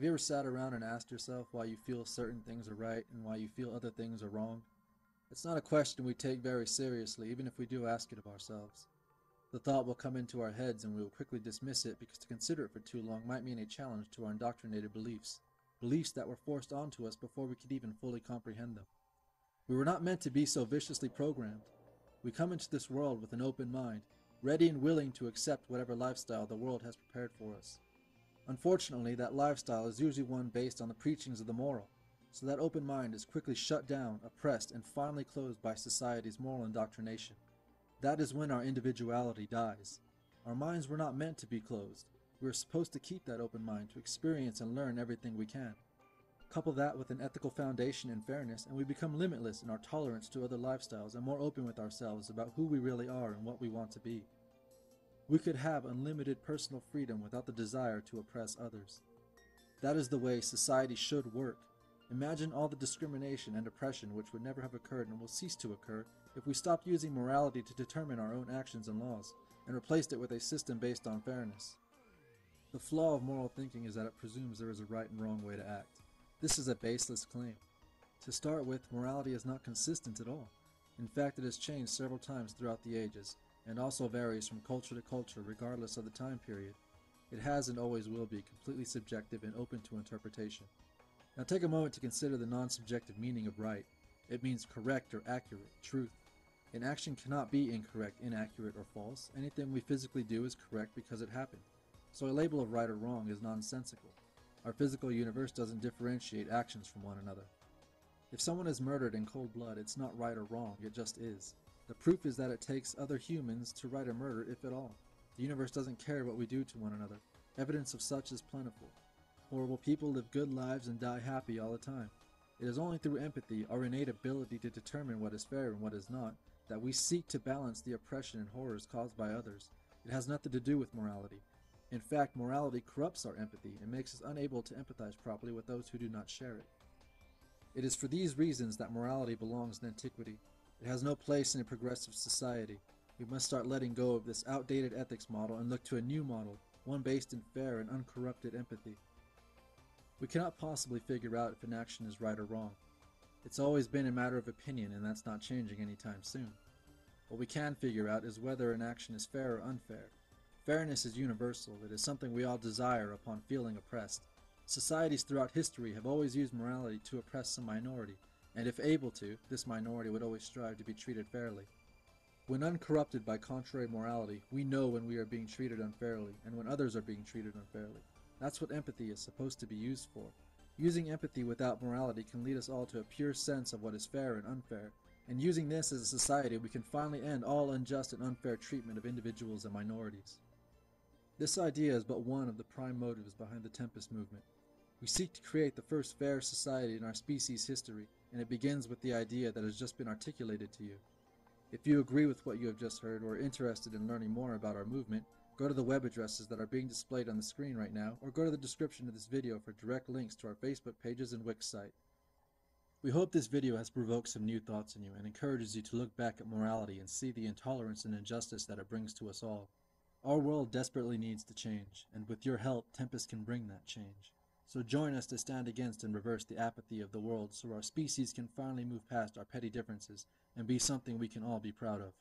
Have you ever sat around and asked yourself why you feel certain things are right and why you feel other things are wrong? It's not a question we take very seriously, even if we do ask it of ourselves. The thought will come into our heads and we will quickly dismiss it because to consider it for too long might mean a challenge to our indoctrinated beliefs, beliefs that were forced onto us before we could even fully comprehend them. We were not meant to be so viciously programmed. We come into this world with an open mind, ready and willing to accept whatever lifestyle the world has prepared for us. Unfortunately, that lifestyle is usually one based on the preachings of the moral, so that open mind is quickly shut down, oppressed, and finally closed by society's moral indoctrination. That is when our individuality dies. Our minds were not meant to be closed. We are supposed to keep that open mind to experience and learn everything we can. Couple that with an ethical foundation and fairness, and we become limitless in our tolerance to other lifestyles and more open with ourselves about who we really are and what we want to be. We could have unlimited personal freedom without the desire to oppress others. That is the way society should work. Imagine all the discrimination and oppression which would never have occurred and will cease to occur if we stopped using morality to determine our own actions and laws, and replaced it with a system based on fairness. The flaw of moral thinking is that it presumes there is a right and wrong way to act. This is a baseless claim. To start with, morality is not consistent at all. In fact, it has changed several times throughout the ages, and also varies from culture to culture regardless of the time period. It has and always will be completely subjective and open to interpretation. Now take a moment to consider the non-subjective meaning of right. It means correct or accurate, truth. An action cannot be incorrect, inaccurate, or false. Anything we physically do is correct because it happened. So a label of right or wrong is nonsensical. Our physical universe doesn't differentiate actions from one another. If someone is murdered in cold blood, it's not right or wrong, it just is. The proof is that it takes other humans to right a murder, if at all. The universe doesn't care what we do to one another. Evidence of such is plentiful. Horrible people live good lives and die happy all the time. It is only through empathy, our innate ability to determine what is fair and what is not, that we seek to balance the oppression and horrors caused by others. It has nothing to do with morality. In fact, morality corrupts our empathy and makes us unable to empathize properly with those who do not share it. It is for these reasons that morality belongs in antiquity. It has no place in a progressive society. We must start letting go of this outdated ethics model and look to a new model, one based in fair and uncorrupted empathy. We cannot possibly figure out if an action is right or wrong. It's always been a matter of opinion, and that's not changing anytime soon. What we can figure out is whether an action is fair or unfair. Fairness is universal. It is something we all desire upon feeling oppressed. Societies throughout history have always used morality to oppress some minority, and if able to, this minority would always strive to be treated fairly. When uncorrupted by contrary morality, we know when we are being treated unfairly, and when others are being treated unfairly. That's what empathy is supposed to be used for. Using empathy without morality can lead us all to a pure sense of what is fair and unfair, and using this as a society we can finally end all unjust and unfair treatment of individuals and minorities. This idea is but one of the prime motives behind the Tempest movement. We seek to create the first fair society in our species' history, and it begins with the idea that has just been articulated to you. If you agree with what you have just heard or are interested in learning more about our movement, go to the web addresses that are being displayed on the screen right now, or go to the description of this video for direct links to our Facebook pages and Wix site. We hope this video has provoked some new thoughts in you and encourages you to look back at morality and see the intolerance and injustice that it brings to us all. Our world desperately needs to change, and with your help, Tempest can bring that change. So join us to stand against and reverse the apathy of the world so our species can finally move past our petty differences and be something we can all be proud of.